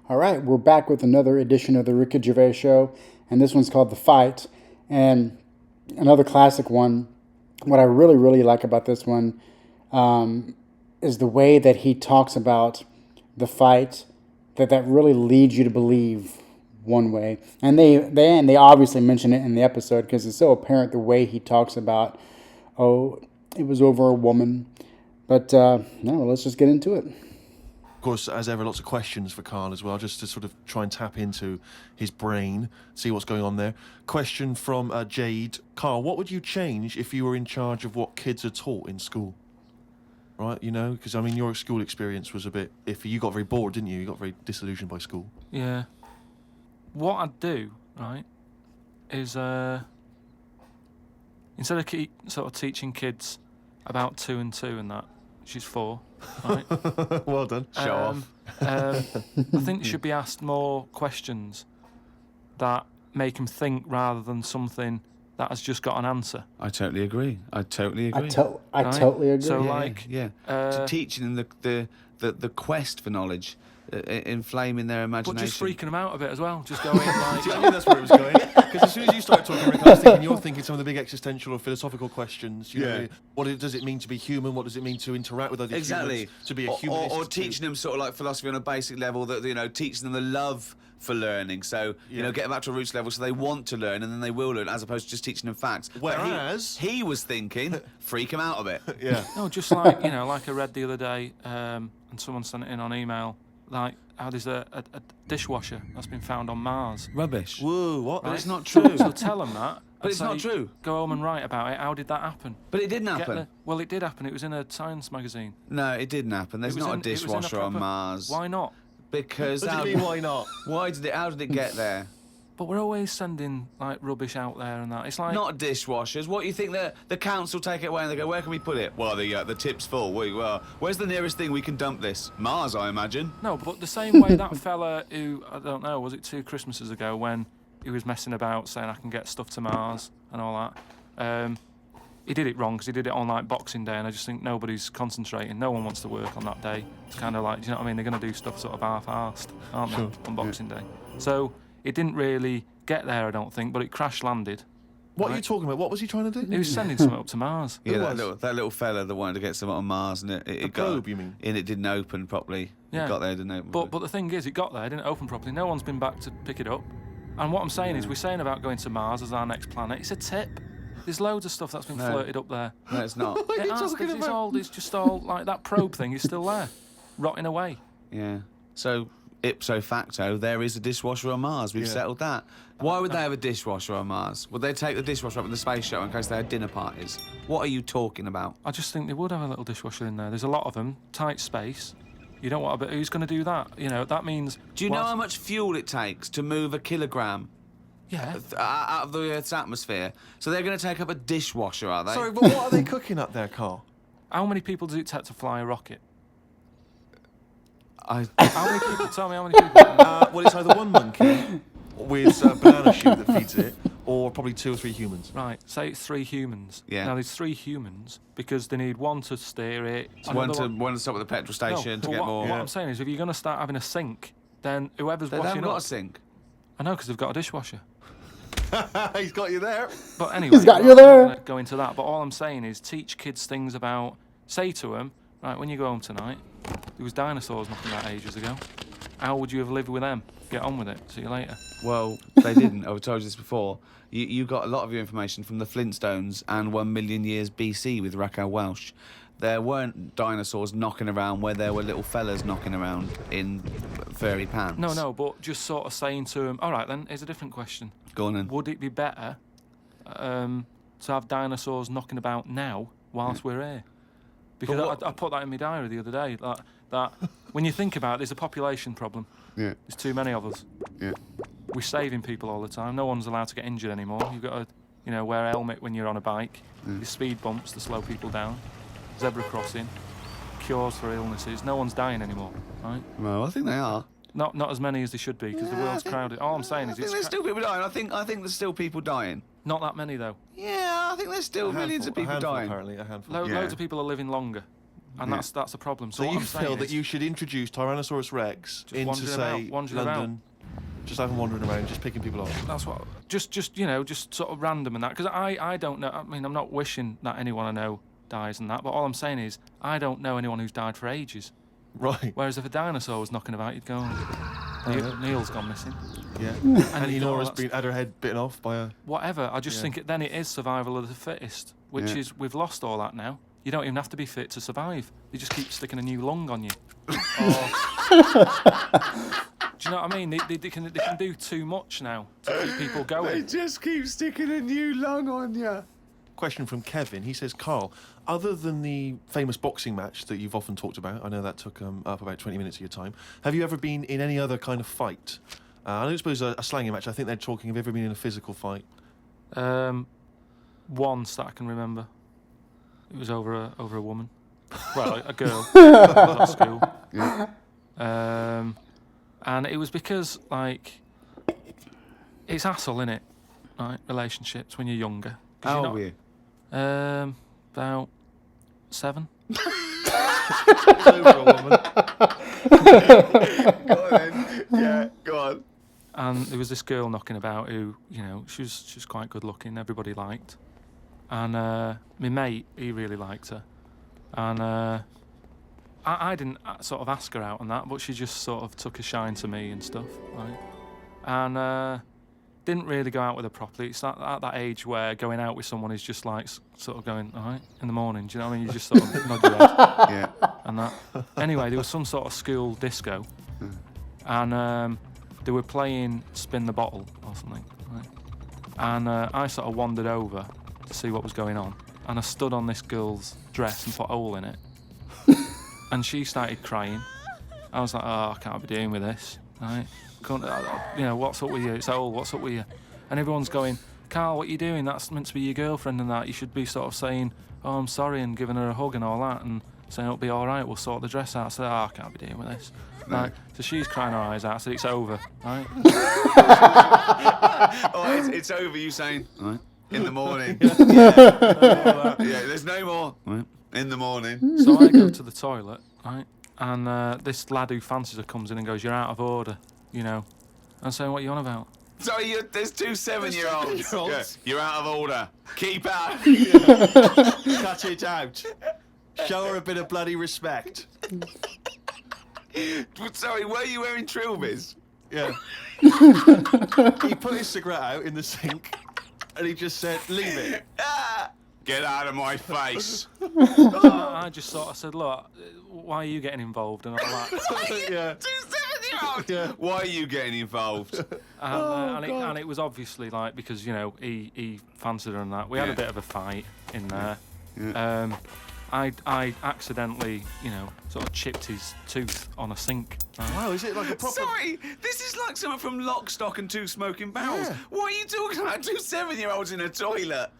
All right, we're back with another edition of the Ricky Gervais Show, and this one's called The Fight. And another classic one. What I really, really like about this one is the way that he talks about the fight, that really leads you to believe one way. And they obviously mention it in the episode because it's so apparent the way he talks about, oh, it was over a woman. But no, let's just get into it. Of course, as ever, lots of questions for Carl as well, just to sort of try and tap into his brain, see what's going on there. Question from Jade. Carl, what would you change if you were in charge of what kids are taught in school? Right, you know, because, I mean, your school experience was a bit iffy. You got very bored, didn't you? You got very disillusioned by school. Yeah. What I'd do, right, is instead of sort of teaching kids about 2 and 2 and that, she's 4, right? Well done. Show off. I think they should be asked more questions that make them think rather than something that has just got an answer. I totally agree. I totally agree. I totally agree. So, to teaching them the quest for knowledge, inflaming their imagination. But just freaking them out a bit as well. Just going like... See, I knew that's where it was going. Because as soon as you started talking, Rick, I was thinking you're thinking some of the big existential or philosophical questions. You know, what does it mean to be human? What does it mean to interact with other humans? To be a human. Or teaching them sort of like philosophy on a basic level, that, you know, teaching them the love for learning. So, you know, get them back to a roots level so they want to learn and then they will learn, as opposed to just teaching them facts. Whereas... He was thinking, freak them out a bit. Yeah. No, just like, you know, like I read the other day, and someone sent it in on email, like how there's a dishwasher that's been found on Mars. Rubbish. Whoa, what? But it's not true. So tell them that. But it's not true. Go home and write about it. How did that happen? But it didn't happen. Well, it did happen. It was in a science magazine. No, it didn't happen. There's not a dishwasher on Mars. Why not? Because... What do you mean, why not? How did it get there? But we're always sending, like, rubbish out there and that. It's like... Not dishwashers. What, you think the council take it away and they go, where can we put it? Well, the tip's full. Well, where's the nearest thing we can dump this? Mars, I imagine. No, but the same way that fella who, I don't know, was it 2 Christmases ago when he was messing about saying I can get stuff to Mars and all that, he did it wrong because he did it on, like, Boxing Day, and I just think nobody's concentrating. No one wants to work on that day. It's kind of like, do you know what I mean? They're going to do stuff sort of half-arsed, aren't they, on Boxing Day? So... it didn't really get there, I don't think, but it crash-landed. What are you talking about? What was he trying to do? He was sending something up to Mars. Yeah, that little fella that wanted to get something on Mars, and it got... probe, you mean? And it didn't open properly. Yeah. It got there, didn't open But the thing is, it got there, it didn't open properly. No one's been back to pick it up. And what I'm saying is, we're saying about going to Mars as our next planet. It's a tip. There's loads of stuff that's been flirted up there. No, it's not. It's just all, like, that probe thing is still there, rotting away. Yeah. So... ipso facto, there is a dishwasher on Mars. We've settled that. Why would they have a dishwasher on Mars? Would they take the dishwasher up in the space shuttle in case they had dinner parties? What are you talking about? I just think they would have a little dishwasher in there. There's a lot of them, tight space. You don't want to, but who's going to do that? You know, that means... Do you know how much fuel it takes to move a kilogram out of the Earth's atmosphere? So they're going to take up a dishwasher, are they? Sorry, but what are they cooking up there, Carl? How many people does it take to fly a rocket? How many people? Tell me how many people. Well, it's either one monkey with a banana shoe that feeds it, or probably 2 or 3 humans. Right, say it's 3 humans. Yeah. Now there's 3 humans because they need one to steer it. One to stop at the petrol station to get more. What I'm saying is, if you're going to start having a sink, then whoever's washing up... They've got a sink. I know, because they've got a dishwasher. He's got you there. But anyway, he's got you there. I'm not gonna go into that. But all I'm saying is, teach kids things about. Say to them, right, when you go home tonight, there was dinosaurs knocking about ages ago. How would you have lived with them? Get on with it. See you later. Well, they didn't. I've told you this before. You got a lot of your information from the Flintstones and 1 million years BC with Raquel Welch. There weren't dinosaurs knocking around where there were little fellas knocking around in furry pants. No, but just sort of saying to them, all right then, here's a different question. Go on then. Would it be better to have dinosaurs knocking about now whilst we're here? Because I put that in my diary the other day, that when you think about it, there's a population problem. Yeah. There's too many of us. Yeah. We're saving people all the time. No one's allowed to get injured anymore. You've got to, wear a helmet when you're on a bike. There's speed bumps to slow people down. Zebra crossing. Cures for illnesses. No one's dying anymore, right? Well, I think they are. Not as many as they should be, because the world's crowded. All I'm saying is I think there's still people dying. I think there's still people dying. not that many though. Yeah, I think there's still millions of people dying. Apparently, a handful. Loads of people are living longer. And that's a problem. So what you I'm saying feel that is you should introduce Tyrannosaurus Rex Just into, wandering say, about, wandering London, just have him wandering around, just picking people off. that's what just sort of random and that, because I don't know. I mean, I'm not wishing that anyone I know dies and that, but all I'm saying is I don't know anyone who's died for ages. Right. Whereas if a dinosaur was knocking about, you'd go, Neil's gone missing. Yeah. And And you go, Enora's "That's- had her head bitten off by a... whatever. I just Yeah. think then it is survival of the fittest, which Yeah. is we've lost all that now. You don't even have to be fit to survive. They just keep sticking a new lung on you. Or- do you know what I mean? They can do too much now to keep people They going. just keep sticking a new lung on you. Question from Kevin. He says, Carl, other than the famous boxing match that you've often talked about, I know that took up about 20 minutes of your time, have you ever been in any other kind of fight? I don't suppose a slanging match. I think they're talking, have you ever been in a physical fight? Once that I can remember. It was over a woman. Well, a girl. I was at school. Yeah. And it was because, like, it's hassle, innit? Right, relationships when you're younger. 'Cause How you're old were you? About 7. Over a woman. Go on then. Yeah, go on. And there was this girl knocking about who, she was quite good looking, everybody liked. And my mate, he really liked her. And I didn't sort of ask her out on that, but she just sort of took a shine to me and stuff, right? And didn't really go out with her properly. It's at that age where going out with someone is just like sort of going, all right, in the morning, do you know what I mean? You just sort of nod your head Yeah. and that. Anyway, there was some sort of school disco, and they were playing Spin the Bottle or something, right? And I sort of wandered over to see what was going on, and I stood on this girl's dress and put a hole in it, and she started crying. I was like, oh, I can't be doing with this, right? What's up with you? It's old, what's up with you? And everyone's going, Carl, what are you doing? That's meant to be your girlfriend and that. You should be sort of saying, oh, I'm sorry, and giving her a hug and all that, and saying it'll be all right, we'll sort the dress out. I said, oh, I can't be dealing with this. Right. So she's crying her eyes out. I said, it's over, right? Oh, it's over, you saying, right, in the morning. Yeah, there's no more. Right, in the morning. So I go to the toilet, right? And this lad who fancies her comes in and goes, you're out of order, I'm saying, what are you on about? Sorry, there's two 7-year-olds. seven-year-olds. You're out of order. Keep out. Cut it out. Show her a bit of bloody respect. Sorry, were you wearing trilbies? Yeah. He put his cigarette out in the sink and he just said, leave it. Get out of my face. I just sort of said, look, why are you getting involved and all that? Yeah. Two 7-year-olds. Yeah. Why are you getting involved? And it was obviously like because he fancied her and that. We had Yeah. a bit of a fight in there. Yeah. I accidentally sort of chipped his tooth on a sink. Wow, is it like a proper... Sorry, this is like someone from Lock, Stock and Two Smoking Barrels. Yeah. What are you talking about? Two 7-year-olds in a toilet.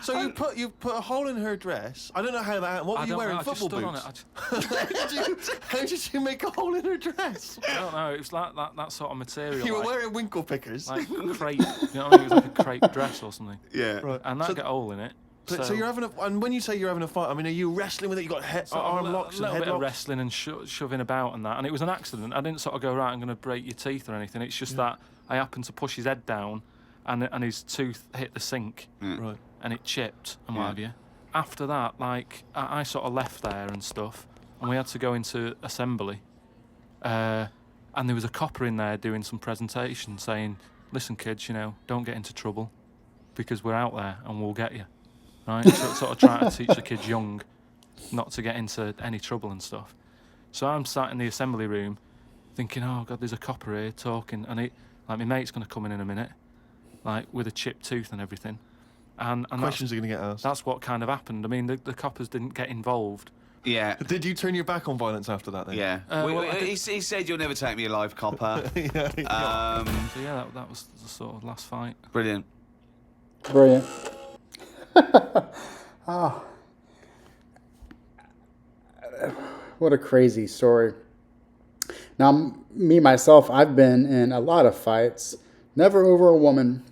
So you put a hole in her dress. I don't know how that... What were you wearing? I just Football stood boots? on it. How did you make a hole in her dress? I don't know. It was like that sort of material. You were like, wearing winkle pickers. like crepe. You know what I mean? It was like a crepe dress or something. Yeah. Right. And that So- got a hole in it. So you're having a... And when you say you're having a fight, I mean, are you wrestling with it? You got arm locks a and little bit of headlocks? wrestling and shoving about and that, and it was an accident. I didn't sort of go, right, I'm going to break your teeth or anything. It's just that I happened to push his head down, and his tooth hit the sink, Right. and it chipped and Yeah. what have you. After that, like I sort of left there and stuff, and we had to go into assembly, and there was a copper in there doing some presentation saying, "Listen, kids, don't get into trouble, because we're out there and we'll get you." Right, so sort of trying to teach the kids young not to get into any trouble and stuff. So I'm sat in the assembly room thinking, oh God, there's a copper here talking, and my mate's going to come in a minute, like with a chipped tooth and everything. And Questions are going to get asked. that's what kind of happened. I mean, the coppers didn't get involved. Yeah. Did you turn your back on violence after that then? Yeah. Well, I he said you'll never take me alive, copper. Yeah. So yeah, that was the sort of last fight. Brilliant. Brilliant. Oh. What a crazy story. Now, me, myself, I've been in a lot of fights, never over a woman,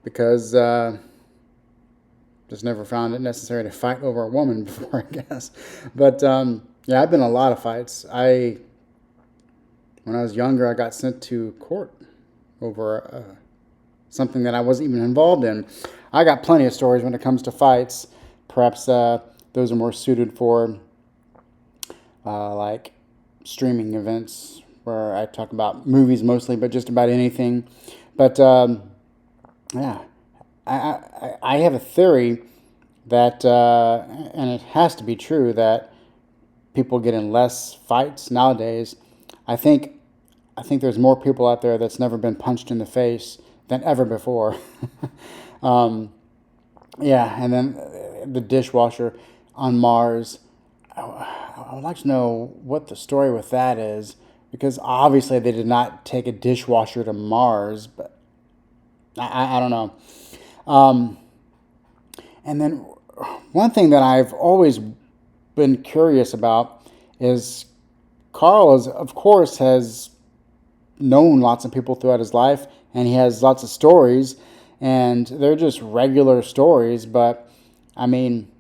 because just never found it necessary to fight over a woman before, I guess. But yeah, I've been in a lot of fights. When I was younger, I got sent to court over something that I wasn't even involved in. I got plenty of stories when it comes to fights. Perhaps those are more suited for like streaming events where I talk about movies mostly, but just about anything. But yeah, I have a theory that, and it has to be true, that people get in less fights nowadays. I think there's more people out there that's never been punched in the face than ever before. Yeah, and then the dishwasher on Mars. I would like to know what the story with that is, because obviously they did not take a dishwasher to Mars, but I don't know. And then one thing that I've always been curious about is Carl of course, has known lots of people throughout his life, and he has lots of stories, and they're just regular stories. But I mean,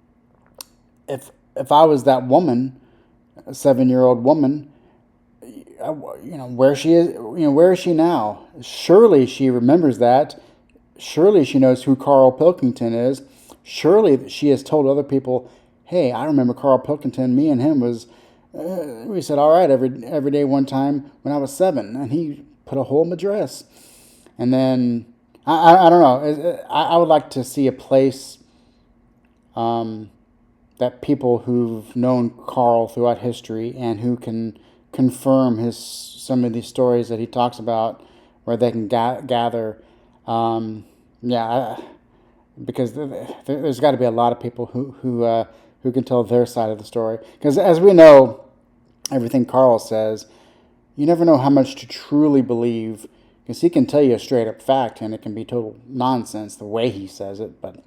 if I was that woman, a 7-year-old woman, where she is, where is she now? Surely she remembers that. Surely she knows who Carl Pilkington is. Surely she has told other people, "Hey, I remember Carl Pilkington. Me and him was." We said all right every day one time when I was 7, and he put a hole in my dress. And then I don't know. I would like to see a place that people who've known Carl throughout history and who can confirm some of these stories that he talks about, where they can gather. Because there's got to be a lot of people who can tell their side of the story. Because as we know, everything Carl says, you never know how much to truly believe, because he can tell you a straight up fact and it can be total nonsense the way he says it. But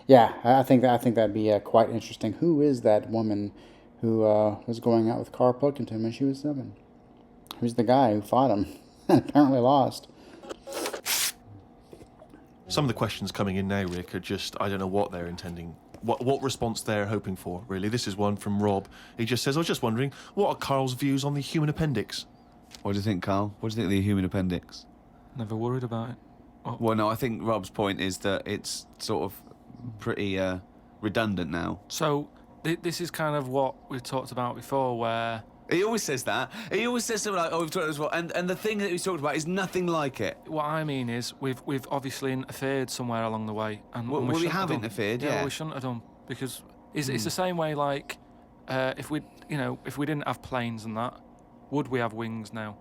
yeah, I think that'd be quite interesting. Who is that woman who was going out with Carl Pilkington when she was 7? Who's the guy who fought him and apparently lost? Some of the questions coming in now, Rick, are just, I don't know what they're intending, what response they're hoping for, really. This is one from Rob. He just says, I was just wondering, what are Carl's views on the human appendix? What do you think, Carl? What do you think of the human appendix? Never worried about it. Well, no, I think Rob's point is that it's sort of pretty redundant now. So this is kind of what we've talked about before, where... He always says that. He always says something like, "Oh, we've talked about this before," and the thing that he's talked about is nothing like it. What I mean is, we've obviously interfered somewhere along the way, and we have interfered. Yeah, well, we shouldn't have done, because it's the same way. Like, if we didn't have planes and that, would we have wings now?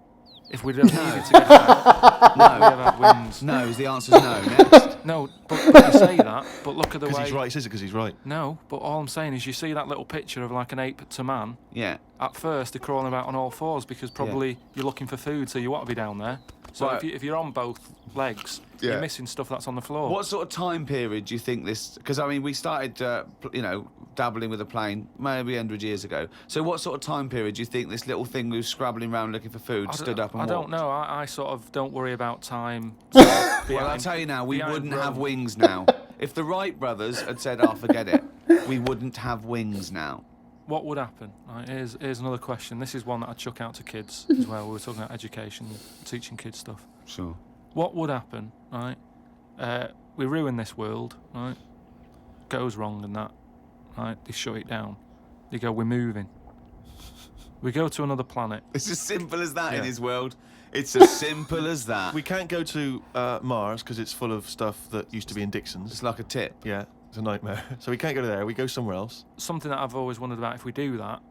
If we'd have needed to get out, no, we have had wings. No, the answer's no. Next. No, but you say that, but look at the way... Because he's right, says it because he's right. No, but all I'm saying is, you see that little picture of like an ape to man? Yeah. At first, they're crawling about on all fours because probably you're looking for food, so you want to be down there. So right. if you're on both legs, you're missing stuff that's on the floor. What sort of time period do you think this... Because, I mean, we started, dabbling with a plane maybe 100 years ago. So what sort of time period do you think this little thing who was scrabbling around looking for food stood up and walked? I don't know. I sort of don't worry about time. Well, I'll tell you now, we wouldn't have wings now. If the Wright brothers had said, "Oh, forget it," we wouldn't have wings now. What would happen? Right, here's another question. This is one that I chuck out to kids as well. We were talking about education, teaching kids stuff. Sure. What would happen, right? We ruin this world, right? Goes wrong and that, right? They shut it down. They go, we're moving. We go to another planet. It's as simple as that in his world. It's as simple as that. We can't go to Mars because it's full of stuff that used to be in Dixon's. It's like a tip. Yeah, it's a nightmare. So we can't go there. We go somewhere else. Something that I've always wondered about, if we do that,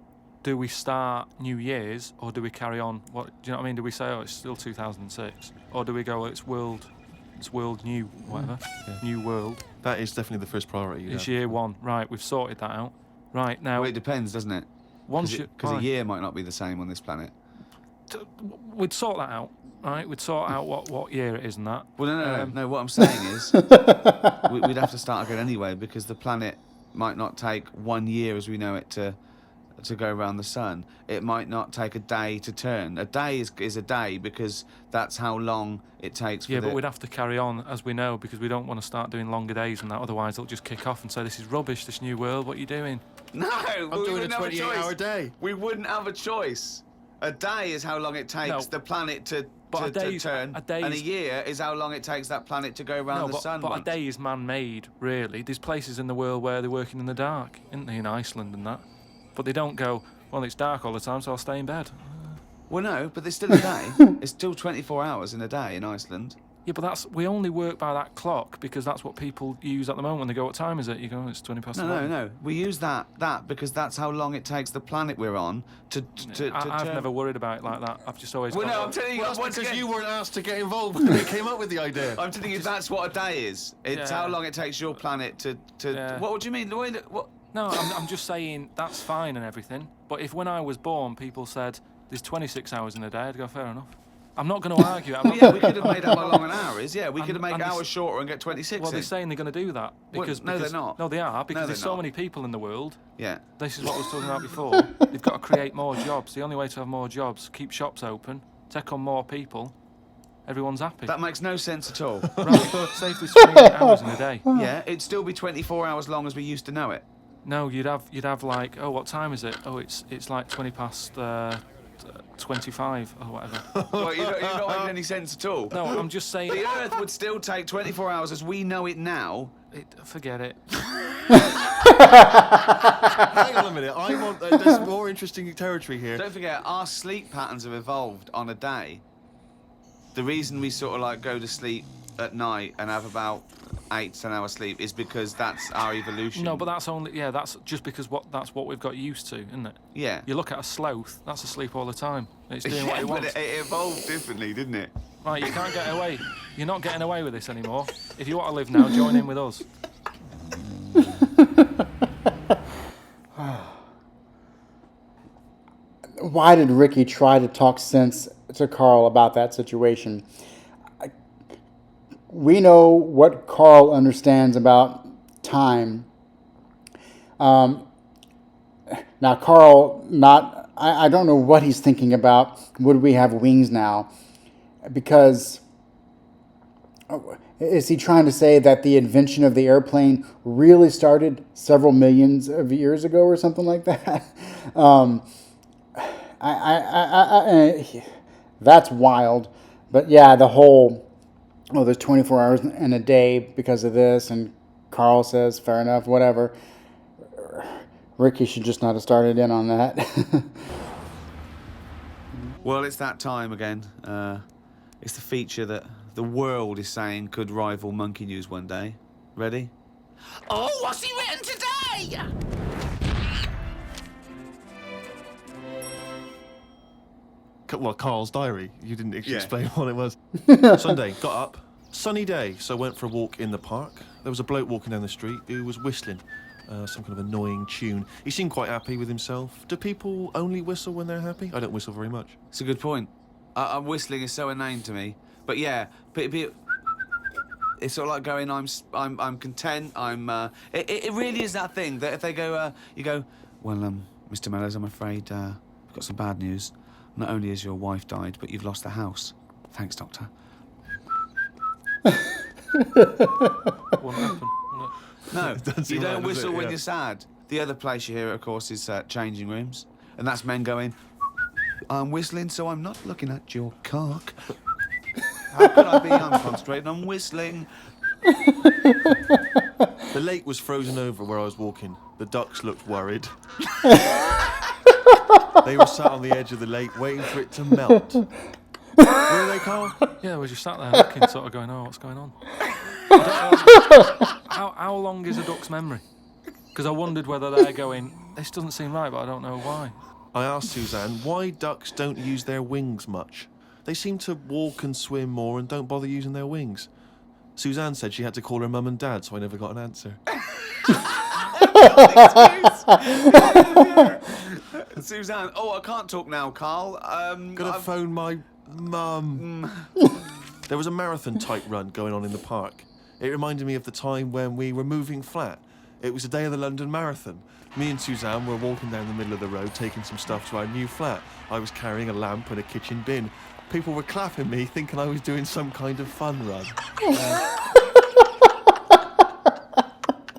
do we start New Year's or do we carry on? Do you know what I mean? Do we say, oh, it's still 2006? Or do we go, it's world new, whatever, new world? That is definitely the first priority. It's year 1. Right, we've sorted that out. Right, now... Well, it depends, doesn't it? Because a year might not be the same on this planet. We'd sort that out, right? We'd sort out what year it is and that. Well, no. What I'm saying is, we'd have to start again anyway, because the planet might not take 1 year as we know it to to go around the sun. It might not take a day to turn. A day is a day because that's how long it takes. Yeah, but we'd have to carry on, as we know, because we don't want to start doing longer days and that. Otherwise, they'll just kick off and say, "This is rubbish. This new world. What are you doing?" No, I'm doing a 28-hour day. We wouldn't have a choice. A day is how long it takes the planet to turn, and a year is how long it takes that planet to go around the sun. But a day is man-made, really. There's places in the world where they're working in the dark, isn't there, in Iceland and that? But they don't go, well, it's dark all the time, so I'll stay in bed. Well, no, but there's still a day. It's still 24 hours in a day in Iceland. Yeah, but we only work by that clock because that's what people use at the moment when they go, what time is it? You go, it's 20 past 11. No. We use that because that's how long it takes the planet we're on to I've turn. never worried about it like that. I've just always... Well, no, I'm telling you... Well, that's because you weren't asked to get involved when we came up with the idea. I'm telling you, that's what a day is. It's how long it takes your planet to... What do you mean? What? No, I'm just saying that's fine and everything. But if when I was born, people said there's 26 hours in a day, I'd go, fair enough. I'm not going to argue. Yeah, we could have made up how long an hour is. Yeah, we could have made hours shorter and get 26 Well, they're saying they're going to do that. Because, no, they're not. No, they are, because No, there's they're so not. many people in the world. Yeah. This is what I was talking about before. They've got to create more jobs. The only way to have more jobs, keep shops open, take on more people. Everyone's happy. That makes no sense at all. Right, safely 28 hours in a day. Yeah, it'd still be 24 hours long as we used to know it. No, you'd have like, oh, what time is it? Oh, it's like 20 past 25 or whatever. Well, you're not making any sense at all. No, I'm just saying. The Earth would still take 24 hours as we know it now. Forget it. Hang on a minute. I want. There's more interesting territory here. Don't forget, our sleep patterns have evolved on a day. The reason we sort of like go to sleep at night and have about 8 to 10 hours sleep is because that's our evolution. No, but that's just because that's what we've got used to, isn't it? Yeah. You look at a sloth, that's asleep all the time. It's doing what it wants. But it evolved differently, didn't it? Right, you can't get away. You're not getting away with this anymore. If you want to live now, join in with us. Why did Ricky try to talk sense to Carl about that situation? We know what Carl understands about time. Now, Carl, I don't know what he's thinking about. Would we have wings now? Because is he trying to say that the invention of the airplane really started several millions of years ago or something like that? That's wild. But yeah, the whole, there's 24 hours in a day because of this, and Carl says, fair enough, whatever. Ricky should just not have started in on that. Well, it's that time again. It's the feature that the world is saying could rival Monkey News one day. Ready? Oh, what's he written today? Well, Carl's diary. You didn't actually Yeah. explain what it was. Sunday, got up. Sunny day, so went for a walk in the park. There was a bloke walking down the street who was whistling some kind of annoying tune. He seemed quite happy with himself. Do people only whistle when they're happy? I don't whistle very much. It's a good point. Whistling is so inane to me. But yeah, it's sort of like going, I'm content. It really is that thing that if they go, you go, well, Mr. Mellors, I'm afraid I've got some bad news. Not only has your wife died, but you've lost the house. Thanks, Doctor. Won't happen. No, Doesn't seem you don't right, does whistle it? when Yeah. you're sad. The other place you hear it, of course, is changing rooms. And that's men going, I'm whistling, so I'm not looking at your cock. How could I be? I'm concentrating on whistling. The lake was frozen over where I was walking. The ducks looked worried. They were sat on the edge of the lake waiting for it to melt. Were they, Carl? Yeah, we just sat there looking, sort of going, oh, what's going on? How long is a duck's memory? Because I wondered whether they're going, this doesn't seem right, but I don't know why. I asked Suzanne why ducks don't use their wings much. They seem to walk and swim more and don't bother using their wings. Suzanne said she had to call her mum and dad, so I never got an answer. Suzanne, oh, I can't talk now, Carl. Gotta phone my mum. There was a marathon type run going on in the park. It reminded me of the time when we were moving flat. It was the day of the London Marathon. Me and Suzanne were walking down the middle of the road taking some stuff to our new flat. I was carrying a lamp and a kitchen bin. People were clapping me, thinking I was doing some kind of fun run.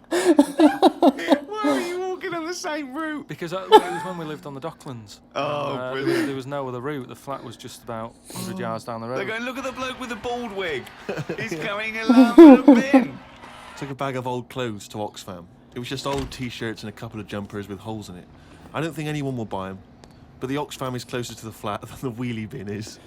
Why were you walking on the same route? Because it was when we lived on the Docklands. Oh, There was no other route. The flat was just about 100 yards down the road. They're going, look at the bloke with the bald wig. He's carrying a lamp and a bin. Took a bag of old clothes to Oxfam. It was just old T-shirts and a couple of jumpers with holes in it. I don't think anyone will buy them, but the Oxfam is closer to the flat than the wheelie bin is.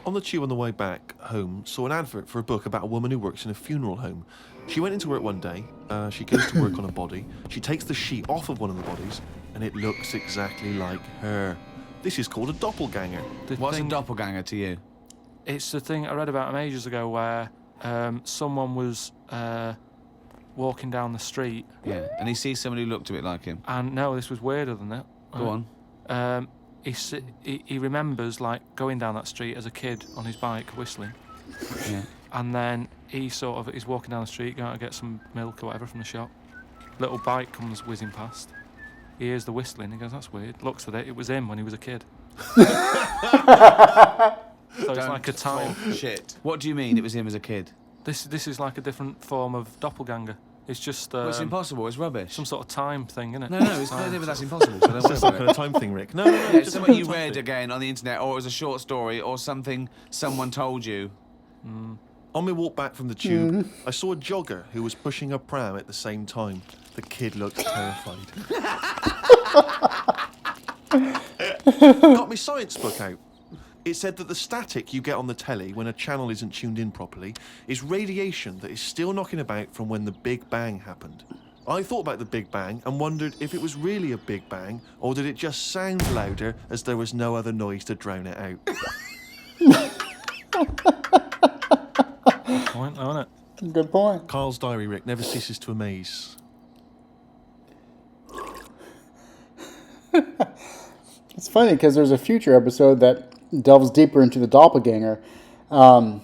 On the tube on the way back home, saw an advert for a book about a woman who works in a funeral home. She went into work one day, she goes to work on a body, she takes the sheet off of one of the bodies, and it looks exactly like her. This is called a doppelganger. What's a doppelganger to you? It's the thing I read about him ages ago where someone was walking down the street. Yeah, and he sees someone who looked a bit like him. And no, this was weirder than that. Go on. He remembers like going down that street as a kid on his bike whistling. Yeah. And then he's walking down the street going to get some milk or whatever from the shop. Little bike comes whizzing past. He hears the whistling. He goes, "That's weird." Looks at it. It was him when he was a kid. So it's like a time. Shit. What do you mean it was him as a kid? This is like a different form of doppelganger. It's just Well, it's impossible. It's rubbish. some sort of time thing, isn't it? No, it's not. But that's impossible. So don't worry That's some about kind it. of time thing, Rick. No, Yeah, it's just something you some kind of read thing. again on the internet, or it was a short story, or something someone told you. On my walk back from the tube, I saw a jogger who was pushing a pram at the same time. The kid looked terrified. Got my science book out. It said that the static you get on the telly when a channel isn't tuned in properly is radiation that is still knocking about from when the Big Bang happened. I thought about the Big Bang and wondered if it was really a Big Bang or did it just sound louder as there was no other noise to drown it out. Point, though, isn't it? Good point. Carl's diary, Rick, never ceases to amaze. It's funny because there's a future episode that delves deeper into the doppelganger. That's one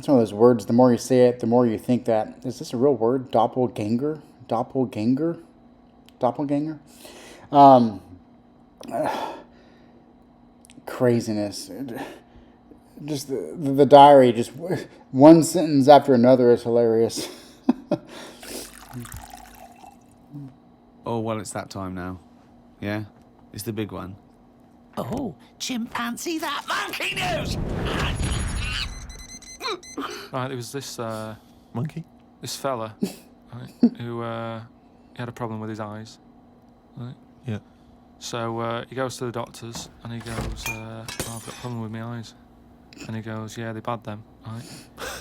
of those words, the more you say it, the more you think that, is this a real word? Doppelganger? Doppelganger? Doppelganger? Craziness. Just the diary, just one sentence after another is hilarious. Oh, well, it's that time now. Yeah? It's the big one. Oh, chimpanzee, that monkey news! Right, there was this Monkey? this fella, right, who he had a problem with his eyes. Right. Yeah. So he goes to the doctors and he goes, oh, "I've got a problem with my eyes." And he goes, "Yeah, they bad them." Right.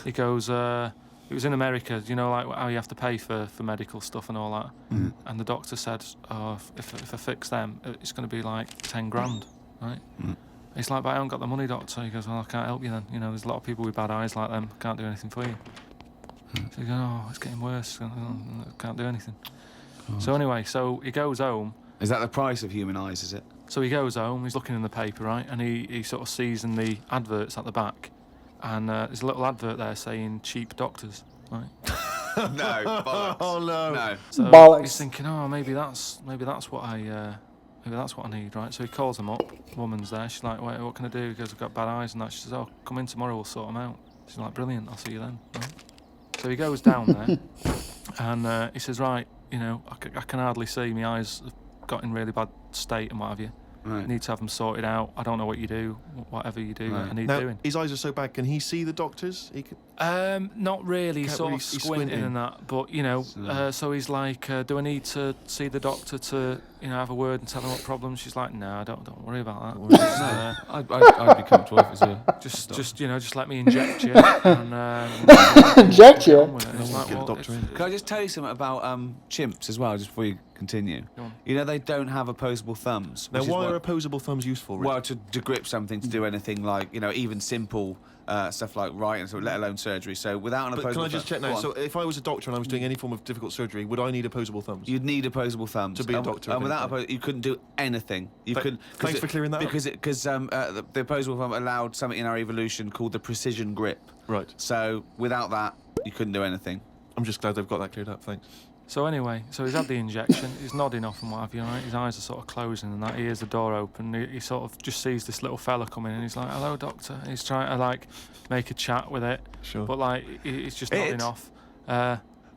He goes, "It was in America, you know, like how you have to pay for medical stuff and all that." Mm. And the doctor said, "Oh, if I fix them, it's going to be like 10 grand." Right. Mm. He's like, "But I haven't got the money, doctor." He goes, "Well, I can't help you then. You know, there's a lot of people with bad eyes like them. Can't do anything for you." So he goes, "Oh, it's getting worse. I can't do anything." So anyway, so he goes home. Is that the price of human eyes, is it? So he goes home, he's looking in the paper, right? And he sort of sees in the adverts at the back. And there's a little advert there saying cheap doctors, right? No, bollocks. Oh, no. No. So Bollocks. he's thinking, oh, maybe that's what I need, right? So he calls them up. Woman's there. She's like, "Wait, what can I do?" He goes, "I've got bad eyes and that." She says, "Oh, come in tomorrow, we'll sort them out." She's like, "Brilliant, I'll see you then." Right? So he goes down there, and he says, "Right, you know, I can hardly see. My eyes have got in really bad state and what have you. Right. Need to have them sorted out. I don't know what you do. Whatever you do, Right. I need Now, doing." his eyes are so bad, can he see the doctors? He can... Not really, Can't sort really- of he's squinting squinting. and that, but you know, so he's like, "Do I need to see the doctor to, you know, have a word and tell him what problem?" She's like, "No, don't worry about that. I'd be comfortable if it was a... Just you know, just let me inject you." And, Inject you? It's like, Get the well, doctor in. Can I just tell you something about chimps as well, just before you continue. Go on. You know, they don't have opposable thumbs. Now, which is why what- are opposable thumbs useful, Rick? Well, to grip something, to do anything like, you know, even simple stuff like writing, so let alone surgery. So without an But opposable can I just check thumb- now? Go So on. if I was a doctor and I was doing any form of difficult surgery, would I need opposable thumbs? You'd need opposable thumbs To be a doctor, and without okay. you couldn't do anything. You couldn't. Thanks for clearing that up. Because the opposable thumb allowed something in our evolution called the precision grip. Right. So without that, you couldn't do anything. I'm just glad they've got that cleared up. Thanks. So anyway, so he's had the injection, he's nodding off and what have you, right? His eyes are sort of closing and that, he hears the door open, he sort of just sees this little fella coming in, he's like, hello doctor, and he's trying to like make a chat with it, Sure. but like, he's just nodding off.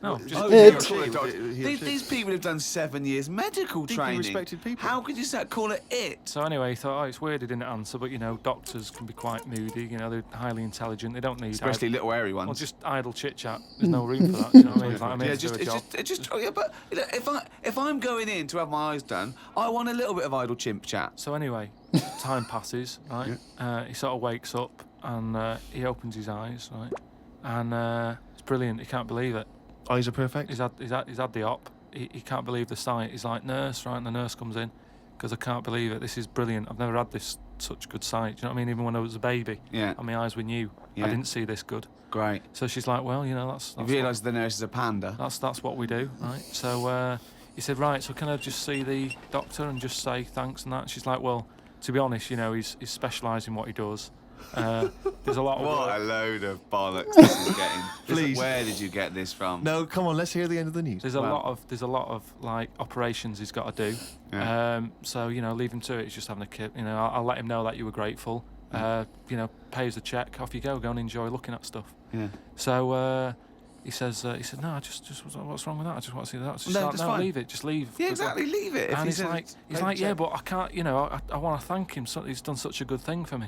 No, just... Oh, It- you call it doctor. These people have done 7 years medical Deeply training. respected people. How could you call it it? So anyway, he thought, oh, it's weird he didn't answer, but you know, doctors can be quite moody, you know, they're highly intelligent, they don't need... Especially little airy ones. Well, just idle chit-chat, there's no room for that, you know what I mean? It's like, I'm here Yeah, to do a job. yeah, but you know, if I'm going in to have my eyes done, I want a little bit of idle chimp chat. So anyway, time passes, right? He sort of wakes up and he opens his eyes, right? And it's brilliant. He can't believe it. Eyes are perfect. He's had the op. He can't believe the sight. He's like, nurse, right? And the nurse comes in because I can't believe it. This is brilliant. I've never had this such good sight. Do you know what I mean? Even when I was a baby, Yeah. and my eyes were new, Yeah. I didn't see this good. Great. So she's like, well, you know, that's You what, realise the nurse is a panda. that's what we do, right? So he said, right, so can I just see the doctor and just say thanks and that? And she's like, well, to be honest, you know, he's specialised in what he does. There's a lot of What a work. load of bollocks this is getting. Please. Where did you get this from? No, come on. Let's hear the end of the news. There's a lot of like operations he's got to do. Yeah. So you know, leave him to it. He's just having a kip. You know, I'll let him know that you were grateful. You know, pay us the check. Off you go. Go and enjoy looking at stuff. Yeah. So he said, no, I just what's wrong with that? I just want to see that. She's No, like, that's no, fine. leave it. Just leave. Yeah, exactly. Leave it. If And he he's says, like, "Pay the yeah, check." but I can't. You know, I want to thank him. So he's done such a good thing for me.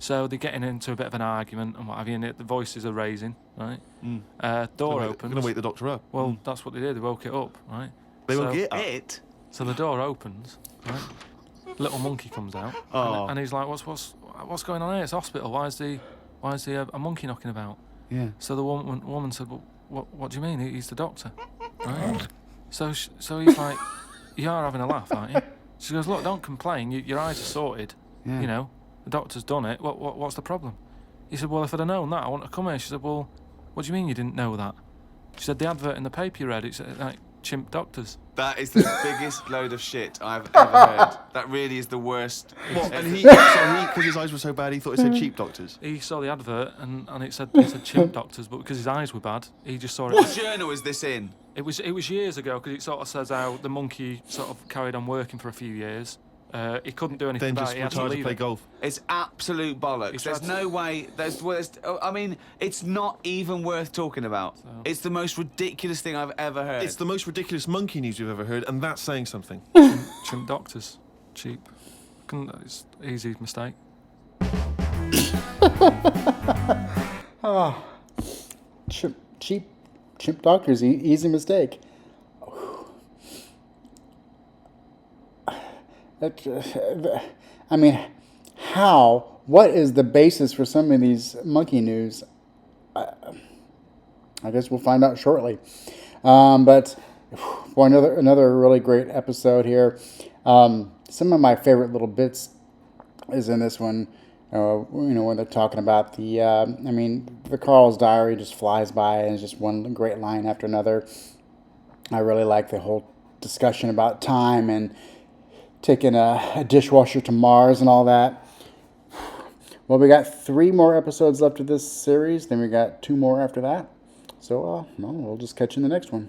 So they're getting into a bit of an argument and what have you, and the voices are raising, right? Door opens. Gonna wake the doctor up. Well, that's what they did. They woke it up, right? They so, woke it up. It. So the door opens, right? Little monkey comes out, Oh. and he's like, "What's going on here? It's a hospital. Why is the a monkey knocking about?" Yeah. So the woman said, "Well, what do you mean? He's the doctor, right?" So he's like, "You are having a laugh, aren't you?" She goes, "Look, don't complain. Your eyes are sorted. Yeah. You know, the doctor's done it. What's the problem?" He said, "Well, if I'd have known that, I wouldn't have come here." She said, "Well, what do you mean you didn't know that?" She said, "The advert in the paper you read, it's like chimp doctors." That is the biggest load of shit I've ever heard. That really is the worst. What? And because his eyes were so bad, he thought it said cheap doctors. He saw the advert and it said chimp doctors, but because his eyes were bad, he just saw it. What journal is this in? It was years ago because it sort of says how the monkey sort of carried on working for a few years. He couldn't do anything Then about just it. He had to retired to leave play it. golf. It's absolute bollocks. He's There's tried no way. I mean, it's not even worth talking about. It's the most ridiculous thing I've ever heard. It's the most ridiculous monkey news you've ever heard, and that's saying something. Chimp doctors, cheap. It's easy mistake. Chimp doctors, easy mistake. I mean, how? What is the basis for some of these monkey news? I guess we'll find out shortly. But for another really great episode here. Some of my favorite little bits is in this one. When they're talking about the Carl's diary just flies by and it's just one great line after another. I really like the whole discussion about time and taking a dishwasher to Mars and all that. Well, we got 3 more episodes left of this series. Then we got 2 more after that. So, we'll just catch you in the next one.